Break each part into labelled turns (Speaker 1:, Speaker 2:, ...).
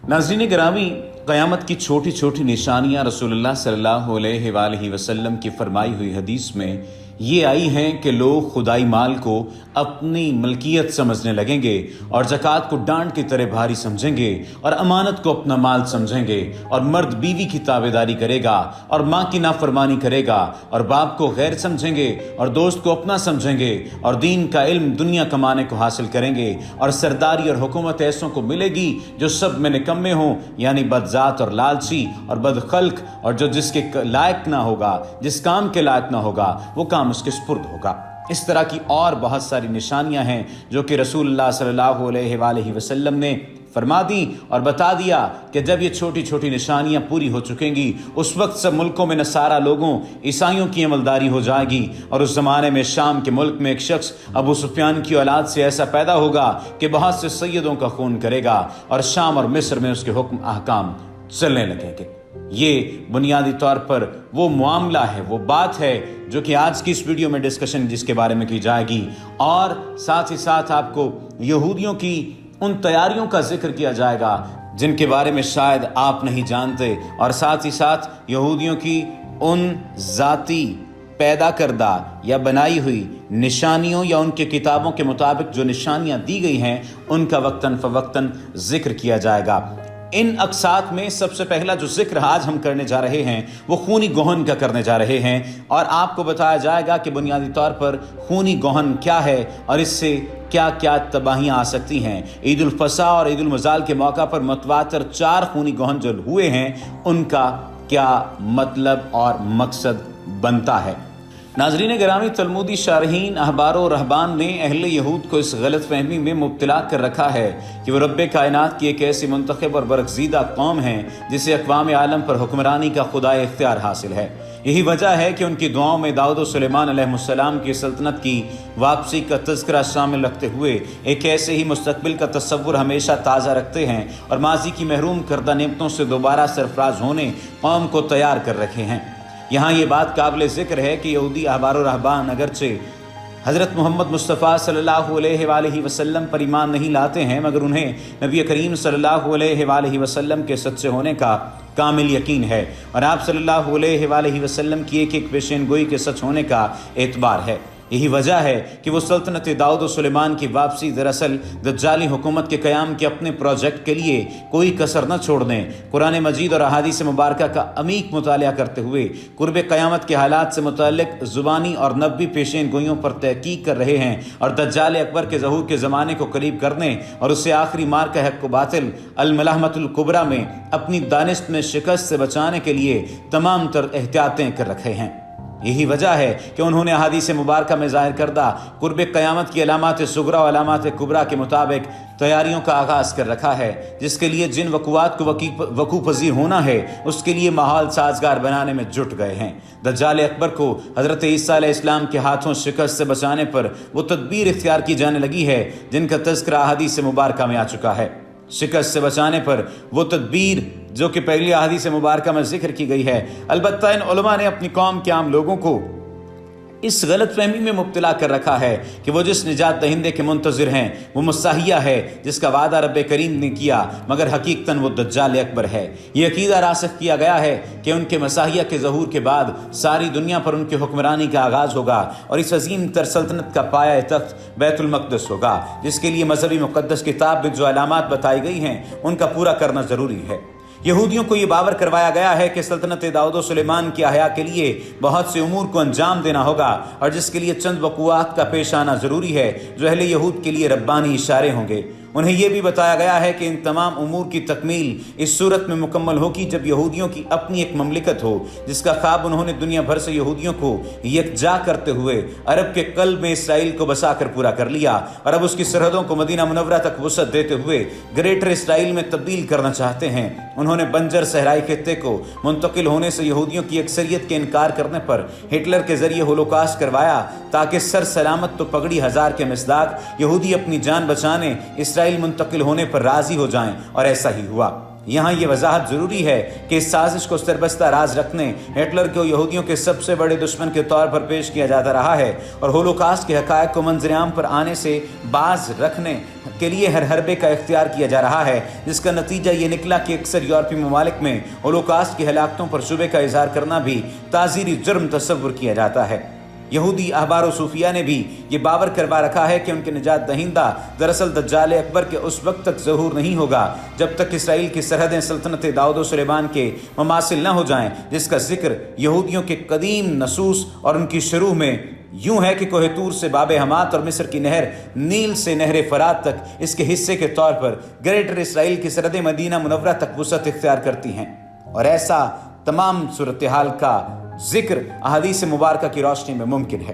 Speaker 1: नाज़रीन गिरामी, क़यामत की छोटी छोटी निशानियाँ रसूलुल्लाह सल्लल्लाहु अलैहि वसल्लम की फरमाई हुई हदीस में ये आई हैं कि लोग खुदाई माल को अपनी मलकियत समझने लगेंगे और ज़कात को डांट की तरह भारी समझेंगे और अमानत को अपना माल समझेंगे और मर्द बीवी की ताबेदारी करेगा और माँ की नाफरमानी करेगा और बाप को गैर समझेंगे और दोस्त को अपना समझेंगे और दीन का इल्म दुनिया कमाने को हासिल करेंगे और सरदारी और हुकूमत ऐसों को मिलेगी जो सब में निकम्मे हों, यानी बदजात और लालची और बदखल्क, और जो जिसके लायक ना होगा, जिस काम के लायक ना होगा, वो काम उसके सुपुर्द होगा। इस तरह की और बहुत सारी निशानियां हैं जो कि रसूलुल्लाह सल्लल्लाहु अलैहि वसल्लम ने फरमा दी और बता दिया कि जब ये छोटी छोटी निशानियां पूरी हो चुकेंगी उस वक्त सब मुल्कों में नसारा लोगों, ईसाइयों की अमलदारी हो जाएगी। और उस ज़माने में शाम के मुल्क में एक शख्स अबू सुफियान की औलाद से ऐसा पैदा होगा कि बहुत से सैयदों का खून करेगा और शाम और मिस्र में उसके हुक्म अहकाम चलने लगेंगे। ये बुनियादी तौर पर वो मामला है, वो बात है जो कि आज की इस वीडियो में डिस्कशन जिसके बारे में की जाएगी, और साथ ही साथ आपको यहूदियों की उन तैयारियों का जिक्र किया जाएगा जिनके बारे में शायद आप नहीं जानते, और साथ ही साथ यहूदियों की उन ज़ाती पैदा करदा या बनाई हुई निशानियों या उनके किताबों के मुताबिक जो निशानियां दी गई हैं उनका वक्तन फवक्तन जिक्र किया जाएगा। इन अक्सात में सबसे पहला जो जिक्र आज हम करने जा रहे हैं वो खूनी गोहन का करने जा रहे हैं, और आपको बताया जाएगा कि बुनियादी तौर पर खूनी गोहन क्या है और इससे क्या क्या तबाहियाँ आ सकती हैं। ईद उल फसा और ईद उल मज़ाल के मौका पर मतवातर 4 खूनी गोहन जो हुए हैं उनका क्या मतलब और मकसद बनता है। नाज़रीन गिरामी, तलमुदी शारहीन, अहबार और रहबान ने अहले यहूद को इस गलत फहमी में मुब्तला कर रखा है कि वो रब्बे कायनात की एक ऐसी मुंतखब और बरगज़ीदा कौम है जिसे अक़वाम आलम पर हुक्मरानी का खुदाए इख्तियार हासिल है। यही वजह है कि उनकी दुआओं में दाऊद और सुलेमान अलैहिस्सलाम की सल्तनत की वापसी का तज़किरा शामिल रखते हुए एक ऐसे ही मुस्तक़बिल का तसव्वुर हमेशा ताज़ा रखते हैं और माजी की महरूम करदा नेमतों से दोबारा सरफराज होने कौम को तैयार कर रखे हैं। यहाँ ये बात काबिल ज़िक्र है कि यहूदी अहबार और रहबान अगरचे हज़रत मोहम्मद मुस्तफ़ा सल्लल्लाहु अलैहि वसल्लम पर ईमान नहीं लाते हैं, मगर उन्हें नबी करीम सल्लल्लाहु अलैहि वसल्लम के सच्चे होने का कामिल यकीन है और आप सल्लल्लाहु अलैहि वसल्लम की एक एक पेशेन गोई के सच होने का एतबार है। यही वजह है कि वो सल्तनत दाऊद और सुलेमान की वापसी दरअसल दज्जाली हुकूमत के क़याम के अपने प्रोजेक्ट के लिए कोई कसर न छोड़ दें। कुरान मजीद और अहादीस मुबारक का अमीक मुतालिया करते हुए कुर्ब क़यामत के हालात से मुतल्लिक़ ज़ुबानी और नब्बी पेशेन गोइयों पर तहकीक कर रहे हैं और दज्जाल अकबर के ज़हूर के ज़माने को करीब करने और उससे आखिरी मार का हक़ बातिल अल-मलाहमतुल कुबरा में अपनी दानिश में शिकस्त से बचाने के लिए तमाम तर एहतियातें कर रखे हैं। यही वजह है कि उन्होंने अहादीस मुबारक में ज़ाहिर करदा कुर्ब क़यामत की अलामात सुगरा और अलामात कुबरा के मुताबिक तैयारियों का आगाज़ कर रखा है, जिसके लिए जिन वक़ुआत को वकू पज़ीर होना है उसके लिए माहौल साजगार बनाने में जुट गए हैं। दज्जाल अकबर को हज़रत ईसा अलैहिस्सलाम के हाथों शिकस्त से बचाने पर वो तदबीर इख्तियार की जाने लगी है जिनका तज़किरा अहादीस मुबारक में आ चुका है। शिकस्त से बचाने पर वो तदबीर जो कि पहली अहादीस मुबारक में जिक्र की गई है। अलबत्ता इन उलमा ने अपनी कौम के आम लोगों को इस गलत फहमी में मुब्तला कर रखा है कि वो जिस निजात दहिंदे के मुंतज़िर हैं वो मसाहिया है जिसका वादा रब्बे करीम ने किया, मगर हकीकतन वो दज्जाल अकबर है। ये अकीदा रासिख किया गया है कि उनके मसाहिया के ज़हूर के बाद सारी दुनिया पर उनकी हुक्मरानी का आगाज़ होगा और इस अजीम तर सल्तनत का पाया तख्त बैतुल मक़दस होगा, जिसके लिए मजहबी मुक़द्दस किताब में जो अलामात बताई गई हैं उनका पूरा करना ज़रूरी है। यहूदियों को ये बावर करवाया गया है कि सल्तनत दाऊद और सुलेमान की अहया के लिए बहुत से उमूर को अंजाम देना होगा और जिसके लिए चंद वक़ुआत का पेश आना ज़रूरी है जो अहले यहूद के लिए रब्बानी इशारे होंगे। उन्हें यह भी बताया गया है कि इन तमाम उमूर की तकमील इस सूरत में मुकम्मल होगी जब यहूदियों की अपनी एक ममलिकत हो जिसका ख्वाब उन्होंने दुनिया भर से यहूदियों को यकजा करते हुए अरब के कल्ब में इसराइल को बसाकर पूरा कर लिया और अब उसकी सरहदों को मदीना मुनव्वरा तक वसअत देते हुए ग्रेटर इसराइल में तब्दील करना चाहते हैं। उन्होंने बंजर सहराई खित्ते को मुंतकिल होने से यहूदियों की अक्सरियत के इनकार करने पर हिटलर के जरिए होलोकास्ट करवाया ताकि सर सलामत तो पगड़ी हजार के मिसदाक यहूदी अपनी जान बचाने इसराइल मुंतकिल होने पर राजी हो जाएं, और ऐसा ही हुआ। यहाँ ये वजाहत ज़रूरी है कि इस साजिश को सरबस्ता राज रखने हिटलर को यहूदियों के सबसे बड़े दुश्मन के तौर पर पेश किया जाता रहा है और होलोकास्ट के हक़ाइक़ को मंजर-ए-आम पर आने से बाज रखने के लिए हर हरबे का इख्तियार किया जा रहा है, जिसका नतीजा ये निकला कि अक्सर यूरोपीय ममालिक में होलोकास्ट की हलाकतों पर शुबे का इजहार करना भी ताज़ीरी जुर्म तस्वुर किया जाता है। यहूदी अहबार व सूफिया ने भी ये बावर करवा रखा है कि उनके निजात दहिंदा दरअसल दज्जाल अकबर के उस वक्त तक ज़हूर नहीं होगा जब तक इसराइल की सरहदें सल्तनत दाऊद व सुलेमान के ममासिल न हो जाएं, जिसका जिक्र यहूदियों के कदीम नसूस और उनकी शुरू में यूं है कि कोहतूर से बाब हमात और मिस्र की नहर नील से नहर फरात तक इसके हिस्से के तौर पर ग्रेटर इसराइल की सरहदें मदीना मुनव्वरा तक वुसअत इख्तियार करती हैं और ऐसा तमाम सूरत हाल का जिक्र अहादीस मुबारका की रोशनी में मुमकिन है।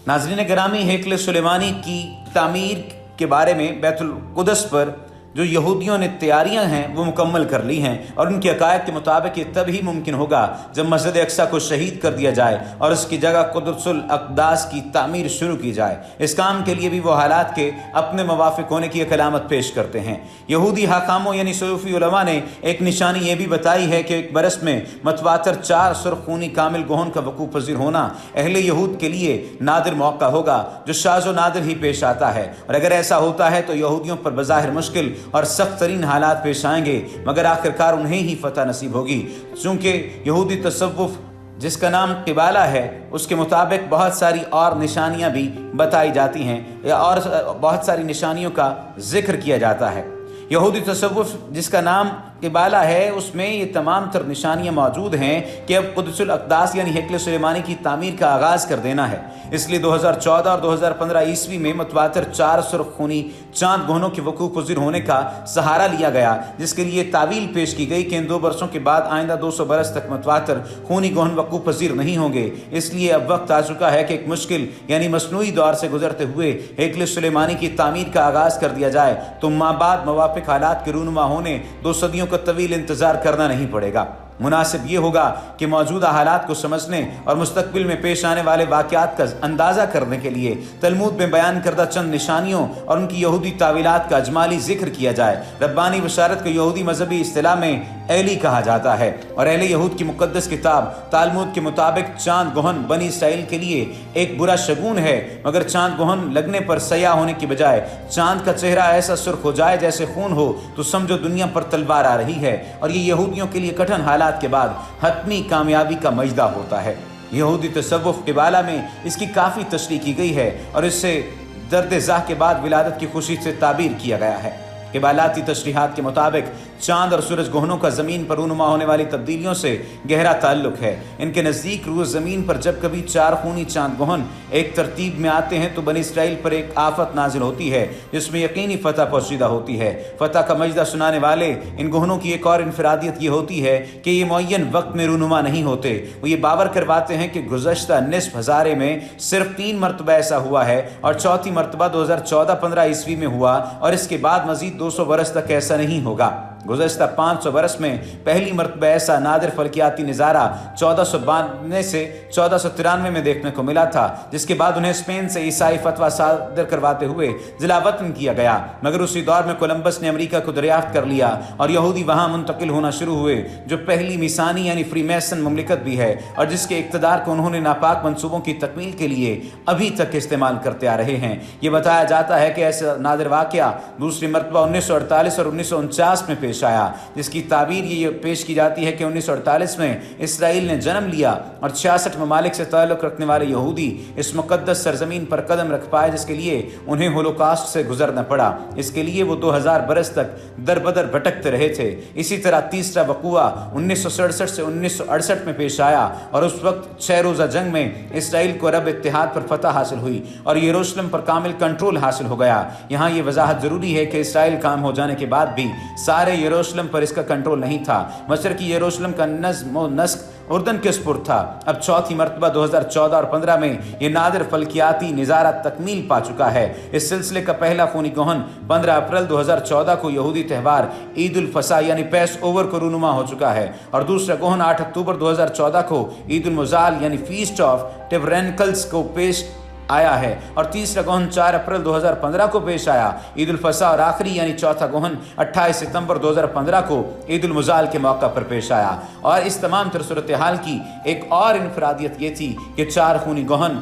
Speaker 1: नाज़रीन गिरामी, हेकल सुलेमानी की तामीर के बारे में बैतुल कुदस पर जो यहूदियों ने तैयारियां हैं वो मुकम्मल कर ली हैं और उनके अकायद के मुताबिक ये तभी मुमकिन होगा जब मस्जिद अक्सा को शहीद कर दिया जाए और उसकी जगह कुदुसुल अक़दास की तामीर शुरू की जाए। इस काम के लिए भी वो हालात के अपने मुवाफिक होने की एक अलामत पेश करते हैं। यहूदी हाकामों यानी सूफी उलमा ने एक निशानी ये भी बताई है कि एक बरस में मतवातर 4 सुरखूनी कामिल गोहन का वकूफ़ पज़ीर होना अहले यहूद के लिए नादिर मौका होगा जो शाज़ व नादिर ही पेश आता है और अगर ऐसा होता है तो यहूदियों पर बज़ाहिर मुश्किल और सख्त तरीन हालात पेश आएंगे, मगर आखिरकार उन्हें ही फतह नसीब होगी। चूँकि यहूदी तसव्वुफ जिसका नाम क़िबाला है उसके मुताबिक बहुत सारी और निशानियाँ भी बताई जाती हैं या और बहुत सारी निशानियों का जिक्र किया जाता है। यहूदी तसव्वुफ जिसका नाम क़िबाला है उसमें ये तमाम तर निशानियाँ मौजूद हैं कि अब कुदुसुल अक़दास यानी हेकल सुलेमानी की तामीर का आगाज़ कर देना है। इसलिए 2014 और 2015 ईस्वी में मतवातर 4 सुरखूनी चांद गोहनों के वकूफ़ पज़ीर होने का सहारा लिया गया, जिसके लिए तावील पेश की गई कि इन 2 बरसों के बाद आइंदा 200 बरस तक मतवातर खूनी गोहन वकूफ़ पज़ीर नहीं होंगे। इसलिए अब वक्त आ चुका है कि एक मुश्किल यानी मसनूई दौर से गुजरते हुए हेकल सुलेमानी की तामीर का आगाज़ कर दिया जाए तो माबाद मवाफ़िक हालात के रूनुमा होने 2 सदियों का तवील इंतज़ार करना नहीं पड़ेगा। मुनासिब ये होगा कि मौजूदा हालात को समझने और मुस्तकबिल में पेश आने वाले वाक़यात का अंदाज़ा करने के लिए तलमूद में बयान करदा चंद निशानियों और उनकी यहूदी तावीलात का अजमाली जिक्र किया जाए। रब्बानी बशारत को यहूदी मजहबी इस्तिलाह में एली कहा जाता है और अहले यहूद की मुक़द्दस किताब तालमुद के मुताबिक चांद गोहन बनी इसराइल के लिए एक बुरा शगुन है, मगर चांद गोहन लगने पर सयाह होने की बजाय चांद का चेहरा ऐसा सुर्ख हो जाए जैसे खून हो तो समझो दुनिया पर तलवार आ रही है और ये यहूदियों के लिए कठिन हालात के बाद हतमी कामयाबी का मजदा होता है। यहूदी तसव्वुफ क़िबाला में इसकी काफ़ी तशरीह की गई है और इससे दर्द ज़ाह के बाद विलादत की खुशी से ताबीर किया गया है। क़िबालाती तशरीहात के मुताबिक चांद और सूरज गोहनों का ज़मीन पर रूनुमा होने वाली तब्दीलियों से गहरा ताल्लुक है। इनके नज़दीक रूज़ ज़मीन पर जब कभी 4 खूनी चांद गोहन एक तरतीब में आते हैं तो बनी इसराइल पर एक आफत नाजिल होती है जिसमें यकीनी फ़तह पोशीदा होती है। फ़तह का मजदा सुनाने वाले इन गोहनों की एक और इनफरादियत ये होती है कि ये मुअय्यन वक्त में रूनुमा नहीं होते। वो ये बावर करवाते हैं कि गुज़श्ता निस्फ़ हज़ारे में सिर्फ 3 मरतबा ऐसा हुआ है और चौथी मरतबा 2014-15 ईस्वी में हुआ और इसके बाद मज़ीद 200 बरस तक ऐसा नहीं होगा। गुज़श्ता 500 बरस में पहली मरतबा ऐसा नादिर फल्कियाती नज़ारा 1492 से 1493 में देखने को मिला था, जिसके बाद उन्हें स्पेन से ईसाई फतवा सादर करवाते हुए जिला वतन किया गया। मगर उसी दौर में कोलंबस ने अमेरिका को दरियाफ्त कर लिया और यहूदी वहाँ मुंतकिल होना शुरू हुए, जो पहली मिसानी यानी फ्रीमेसन ममलिकत भी है और जिसके इक़्तिदार को उन्होंने नापाक मंसूबों की तकमील के लिए अभी तक इस्तेमाल करते आ रहे हैं। ये बताया जाता है कि ऐसा नादिर वाक़या दूसरी मरतबा 1948 और 1949 में पेश आया, जिसकी ताबीर ये पेश की जाती है कि 1948 में इसराइल ने जन्म लिया और 66 ममालिक से ताल्लुक़ रखने वाले यहूदी इस मुक़द्दस सरजमीन पर कदम रख पाए, जिसके लिए उन्हें होलोकास्ट से गुजरना पड़ा। इसके लिए वो 2000 बरस तक दर बदर भटकते रहे थे। इसी तरह तीसरा वक़ूआ 1967 से 1968 में पेश आया और उस वक्त 6 रोज़ा जंग में इसराइल को अरब इत्तेहाद पर फतह हासिल हुई और यरूशलेम पर कामिल कंट्रोल हासिल हो गया। यहाँ ये वजाहत ज़रूरी है कि इसराइल काम हो जाने के बाद भी सारे यरूशलेम पर इसका कंट्रोल नहीं था। मशरकी यरूशलेम का नज़्म व नस्क उर्दन के सुपुर्द था। अब चौथी मरतबा 2014 और 15 में ये नादिर फल्कियाती निज़ारा तकमील पा चुका है। इस सिलसिले का पहला खूनी गोहन 15 अप्रैल 2014 को यहूदी त्यौहार ईद उल फसा यानी पैस ओवर को रूनुमा हो चुका है और दूसरा गोहन 8 अक्टूबर 2014 को ईद उल मुज़ाल यानी फीस्ट ऑफ टेबरनेकल्स को पेश आया है। और तीसरा गोहन 4 अप्रैल 2015 को पेश आया। ईद उल फसा और आखिरी यानी चौथा गोहन 28 सितंबर 2015 को ईद उल मुजाल के मौका पर पेश आया। और इस तमाम तर सूरत हाल की एक और इनफरादियत ये थी कि 4 खूनी गोहन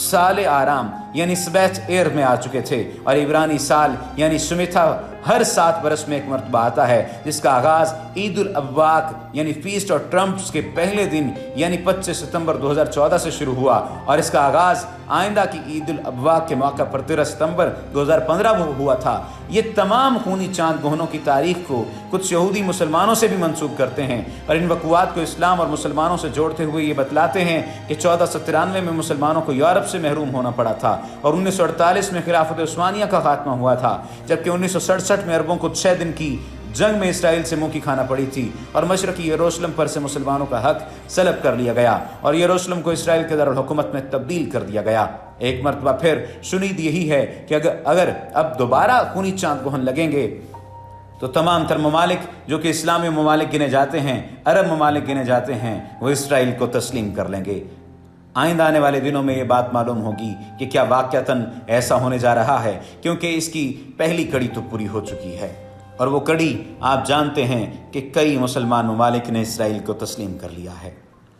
Speaker 1: साल आराम यानी सबैत एर में आ चुके थे, और इब्रानी साल यानी सुमिथा हर 7 बरस में एक मरतबा आता है, जिसका आगाज ईद उल अब्वाक यानी फीस्ट और ट्रम्प्स के पहले दिन यानी 25 सितंबर 2014 से शुरू हुआ, और इसका आगाज आइंदा की ईद उल अब्वाक के मौका पर 13 सितंबर 2015 में हुआ था। ये तमाम खूनी चांद गोहनों की तारीख को कुछ यहूदी मुसलमानों से भी मंसूब करते हैं, और इन वक़ुआत को इस्लाम और मुसलमानों से जोड़ते हुए ये बतलाते हैं कि 1493 में मुसलमानों को यूरोप से महरूम होना पड़ा था, और 1948 में खिलाफत उस्मानिया का खात्मा हुआ था, जबकि 1967 में अरबों को 6 दिन की जंग में इसराइल से मुंह की खाना पड़ी थी, और मशरकी यरूशलेम पर से मुसलमानों का हक सलब कर लिया गया, और यरूशलेम को इसराइल के दारुल हुकूमत में तब्दील कर दिया गया। एक मरतबा फिर शुनीद यही है कि अगर अब दोबारा खूनी चांद गोहन लगेंगे तो तमाम तर ममालिक जो कि इस्लामी ममालिक गिने जाते हैं, अरब ममालिक गिने जाते हैं, वो इसराइल को तस्लीम कर लेंगे। आइंदा आने वाले दिनों में ये बात मालूम होगी कि क्या वाक़यातन ऐसा होने जा रहा है, क्योंकि इसकी पहली कड़ी तो पूरी हो चुकी है, और वो कड़ी आप जानते हैं कि कई मुसलमान ममालिक ने इसराइल को तस्लीम कर लिया है।